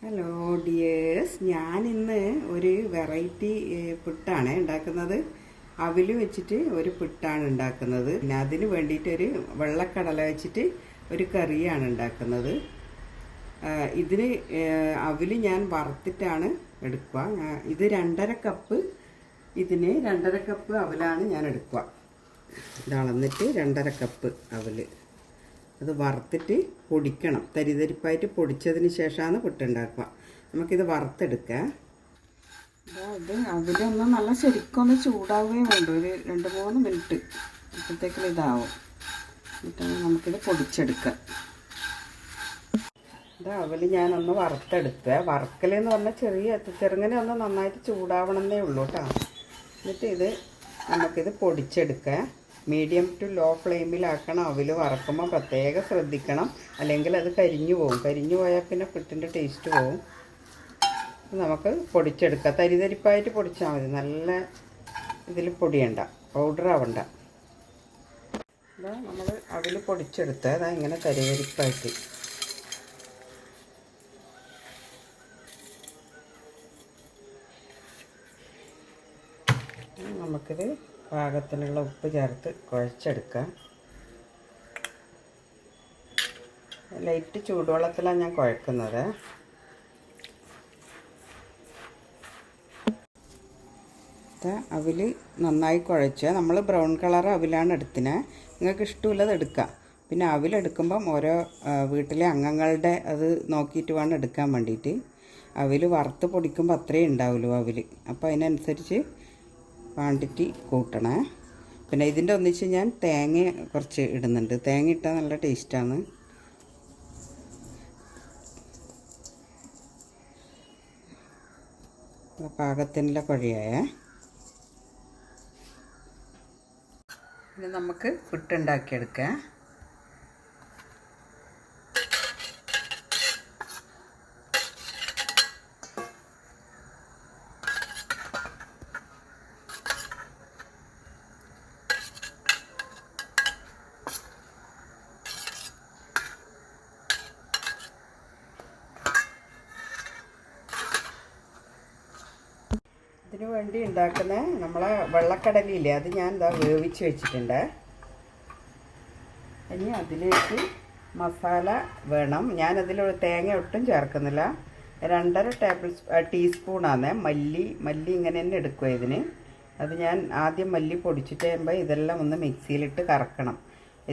Hello dears, ഞാനിന്ന് ഒരു variety പുട്ടാണ് ഉണ്ടാക്കുന്നത്. അവിൽ വെച്ചിട്ട് ഒരു പുട്ടാണ് ഉണ്ടാക്കുന്നത്. പിന്നെ അതിന് വേണ്ടിയിട്ടൊരു വെള്ളക്കടല വെച്ചിട്ട് ഒരു കറിയാണ് ഉണ്ടാക്കുന്നത്. ഇതിന് അവിൽ ഞാൻ വറുത്തിട്ടാണ് എടുക്കുക. ഇത് 2.5 കപ്പ്, ഇതിന് 2.5 കപ്പ് അവിലാണ് ഞാൻ എടുക്കുക. ഇതളന്നിട്ട് 2.5 കപ്പ് അവിൽ അത് വറുത്തിട്ട് പൊടിക്കണം. തരിതരിപ്പായിട്ട് പൊടിച്ചതിന് ശേഷമാണ് പുട്ടുണ്ടാക്കുക. നമുക്കിത് വറുത്തെടുക്കാം. ഇത് അവിലൊന്നും നല്ല ശരിക്കൊന്ന് ചൂടാവുകയും വേണ്ട. ഒരു 2-3 മിനിറ്റ് അപ്പോഴത്തേക്കും ഇതാവും. എന്നിട്ട് നമുക്കിത് പൊടിച്ചെടുക്കാം. ഇത് അവല് ഞാനൊന്ന് വറുത്തെടുക്കുക. വറുക്കലെന്ന് പറഞ്ഞാൽ ചെറുങ്ങനെ ഒന്ന് നന്നായിട്ട് ചൂടാവണമെന്നേ ഉള്ളൂ കേട്ടോ. എന്നിട്ട് ഇത് നമുക്കിത് പൊടിച്ചെടുക്കാം. മീഡിയം ടു ലോ ഫ്ലെയിമിലാക്കണം. അവിൽ വറക്കുമ്പോൾ പ്രത്യേകം ശ്രദ്ധിക്കണം, അല്ലെങ്കിൽ അത് കരിഞ്ഞു പോകും. കരിഞ്ഞു പോയാൽ പിന്നെ പുട്ടിൻ്റെ ടേസ്റ്റ് പോകും. നമുക്ക് പൊടിച്ചെടുക്കാം. തരിതരിപ്പായിട്ട് പൊടിച്ചാൽ മതി. നല്ല ഇതിൽ പൊടിയണ്ട, പൗഡർ ആവണ്ട. നമ്മൾ അവിൽ പൊടിച്ചെടുത്ത് അതാ ഇങ്ങനെ തരിതരിപ്പായിട്ട്. നമുക്കിത് പാകത്തിനുള്ള ഉപ്പ് ചേർത്ത് കുഴച്ചെടുക്കാം. ലൈറ്റ് ചൂടുവെള്ളത്തിലാണ് ഞാൻ കുഴക്കുന്നത്. അവിൽ നന്നായി കുഴച്ച് നമ്മൾ ബ്രൗൺ കളർ അവിലാണ് എടുത്തിനെ. നിങ്ങൾക്ക് ഇഷ്ടമുള്ളത് എടുക്കാം. പിന്നെ അവിലെടുക്കുമ്പം ഓരോ വീട്ടിലെ അംഗങ്ങളുടെ അത് നോക്കിയിട്ട് വേണം എടുക്കാൻ വേണ്ടിയിട്ട്. അവിൽ വറുത്ത് പൊടിക്കുമ്പോൾ അത്രയും ഉണ്ടാവുള്ളൂ അവിൽ. അപ്പോൾ അതിനനുസരിച്ച് ക്വാണ്ടിറ്റി കൂട്ടണേ. പിന്നെ ഇതിൻ്റെ ഒന്നിച്ച് ഞാൻ തേങ്ങ കുറച്ച് ഇടുന്നുണ്ട്. തേങ്ങ ഇട്ടാൽ നല്ല ടേസ്റ്റാണ്. പാകത്തിനുള്ള കുഴയായേ. ഇനി നമുക്ക് പുട്ടുണ്ടാക്കിയെടുക്കാം. ഇതിനു വേണ്ടി ഉണ്ടാക്കുന്ന നമ്മളെ വെള്ളക്കടലയില്ലേ, അത് ഞാൻ എന്താ വേവിച്ച് വെച്ചിട്ടുണ്ട്. ഇനി അതിലേക്ക് മസാല വേണം. ഞാനതിലൊരു തേങ്ങ ഒട്ടും ചേർക്കുന്നില്ല. 2.5 ടീസ്പൂണാണ് മല്ലി ഇങ്ങനെ തന്നെ എടുക്കുക ഇതിന്. അത് ഞാൻ ആദ്യം മല്ലി പൊടിച്ചിട്ട് കഴിയുമ്പോൾ ഇതെല്ലാം ഒന്ന് മിക്സിയിലിട്ട് കറക്കണം.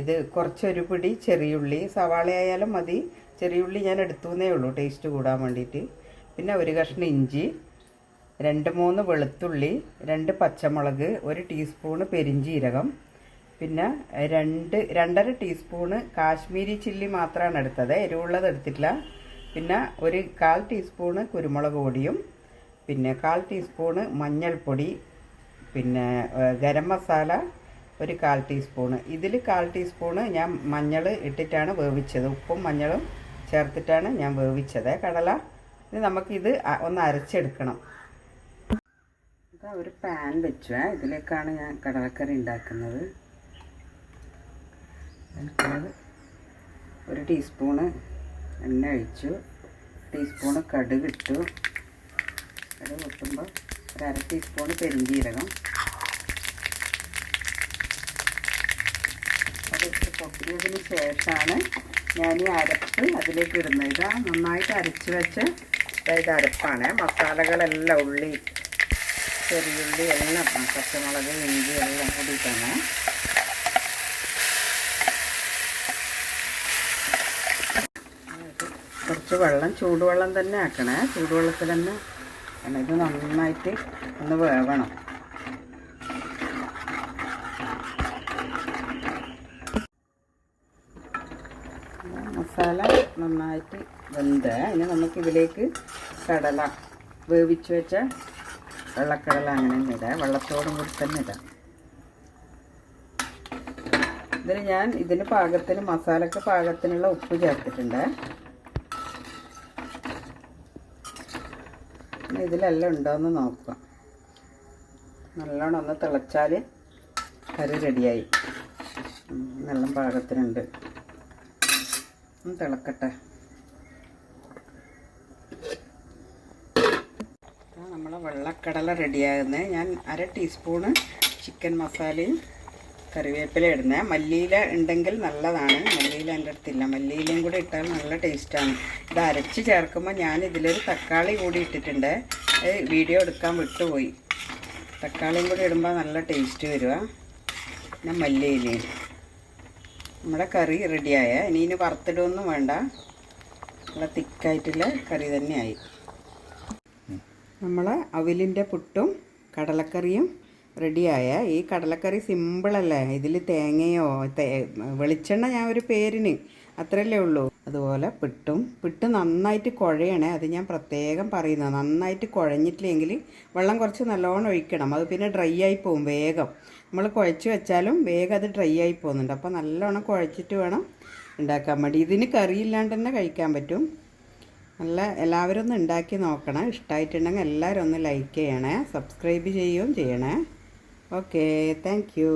ഇത് കുറച്ചൊരു പിടി ചെറിയുള്ളി, സവാള ആയാലും മതി. ചെറിയുള്ളി ഞാൻ എടുത്തുന്നേ ഉള്ളൂ ടേസ്റ്റ് കൂടാൻ വേണ്ടിയിട്ട്. പിന്നെ ഒരു കഷ്ണം ഇഞ്ചി, 2-3 വെളുത്തുള്ളി, 2 പച്ചമുളക്, 1 ടീസ്പൂണ് പെരിഞ്ജീരകം, പിന്നെ 2.5 ടീസ്പൂണ് കാശ്മീരി ചില്ലി മാത്രമാണ് എടുത്തത്. എരിവുള്ളത് എടുത്തിട്ടില്ല. പിന്നെ 1/4 ടീസ്പൂണ് കുരുമുളക് പൊടിയും, പിന്നെ 1/4 ടീസ്പൂണ് മഞ്ഞൾപ്പൊടി, പിന്നെ ഗരം മസാല 1/4 ടീസ്പൂണ്. ഇതിൽ 1/4 ടീസ്പൂണ് ഞാൻ മഞ്ഞൾ ഇട്ടിട്ടാണ് വേവിച്ചത്. ഉപ്പും മഞ്ഞളും ചേർത്തിട്ടാണ് ഞാൻ വേവിച്ചത് കടല. ഇനി നമുക്കിത് ഒന്ന് അരച്ചെടുക്കണം. ഒരു പാൻ വെച്ചു. ഇതിലേക്കാണ് ഞാൻ കടലക്കറി ഉണ്ടാക്കുന്നത്. 1 ടീസ്പൂണ് എണ്ണ ഒഴിച്ചു. ടീസ്പൂണ് കടുക് ഇട്ടു. കടുക് പൊട്ടുമ്പോൾ 1/2 ടീസ്പൂണ് പെരിഞ്ജീരകം. അതിട്ട് പൊട്ടിയതിന് ശേഷമാണ് ഞാൻ ഈ അരപ്പ് അതിലേക്ക് ഇടുന്നത്. ഇതാ നന്നായിട്ട് അരച്ച് വെച്ച് ഇത് അരപ്പാണ്. മസാലകളെല്ലാം ഉള്ളി, ചെറിയുള്ളി എല്ലാം, പച്ചമുളക്, ഇഞ്ചി എല്ലാം കൂടിയിട്ടാണ്. കുറച്ച് വെള്ളം, ചൂടുവെള്ളം തന്നെ ആക്കണേ. ചൂടുവെള്ളത്തിൽ തന്നെ ഇത് നന്നായിട്ട് ഒന്ന് വേവണം. മസാല നന്നായിട്ട് വെന്ത് ഇനി നമുക്കിതിലേക്ക് കടല വേവിച്ച് വെച്ച വെള്ളക്കടല അങ്ങനെ തന്നെ ഇടാം. വെള്ളത്തോടും കൂടി തന്നെ ഇടാം. ഇതിന് പാകത്തിന് മസാലക്ക് പാകത്തിനുള്ള ഉപ്പ് ചേർത്തിട്ടുണ്ട്. പിന്നെ ഇതിലെല്ലാം ഉണ്ടോയെന്ന് നോക്കാം. നല്ലോണം ഒന്ന് തിളച്ചാൽ കറി റെഡിയായി. നല്ല പാകത്തിനുണ്ട്. ഒന്ന് തിളക്കട്ടെ. വെള്ളക്കടല റെഡിയാകുന്നത്. ഞാൻ 1/2 ടീസ്പൂണ് ചിക്കൻ മസാലയും കറിവേപ്പില ഇടുന്നത്. മല്ലിയില ഉണ്ടെങ്കിൽ നല്ലതാണ്. മല്ലിയില എൻ്റെ അടുത്തില്ല. മല്ലിയിലയും കൂടി ഇട്ടാൽ നല്ല ടേസ്റ്റാണ്. ഇത് അരച്ച് ചേർക്കുമ്പോൾ ഞാൻ ഇതിലൊരു തക്കാളി കൂടി ഇട്ടിട്ടുണ്ട്. വീഡിയോ എടുക്കാൻ വിട്ടുപോയി. തക്കാളിയും കൂടി ഇടുമ്പോൾ നല്ല ടേസ്റ്റ് വരുക. പിന്നെ മല്ലിയിലയും. നമ്മുടെ കറി റെഡിയായ ഇനി വറുത്തിടുമൊന്നും വേണ്ട. നല്ല തിക്കായിട്ടുള്ള കറി തന്നെയായി. നമ്മളെ അവിലിൻ്റെ പുട്ടും കടലക്കറിയും റെഡിയായ. ഈ കടലക്കറി സിമ്പിളല്ലേ. ഇതിൽ തേങ്ങയോ വെളിച്ചെണ്ണ ഞാൻ ഒരു പേരിന് അത്രയല്ലേ ഉള്ളൂ. അതുപോലെ പിട്ട് നന്നായിട്ട് കുഴയണേ. അത് ഞാൻ പ്രത്യേകം പറയുന്നത്. നന്നായിട്ട് കുഴഞ്ഞിട്ടില്ലെങ്കിൽ വെള്ളം കുറച്ച് നല്ലോണം ഒഴിക്കണം. അത് പിന്നെ ഡ്രൈ ആയി പോകും വേഗം. നമ്മൾ കുഴച്ച് വെച്ചാലും വേഗം അത് ഡ്രൈ ആയി പോകുന്നുണ്ട്. അപ്പോൾ നല്ലോണം കുഴച്ചിട്ട് വേണം ഉണ്ടാക്കാൻ വേണ്ടി. ഇതിന് കറിയില്ലാണ്ട് തന്നെ കഴിക്കാൻ പറ്റും. എല്ലാവരും ഒന്ന് ഉണ്ടാക്കി നോക്കണം. ഇഷ്ടമായിട്ടുണ്ടെങ്കിൽ എല്ലാവരും ഒന്ന് ലൈക്ക് ചെയ്യണേ, സബ്സ്ക്രൈബ് ചെയ്യുകയും ചെയ്യണേ. Okay, thank you.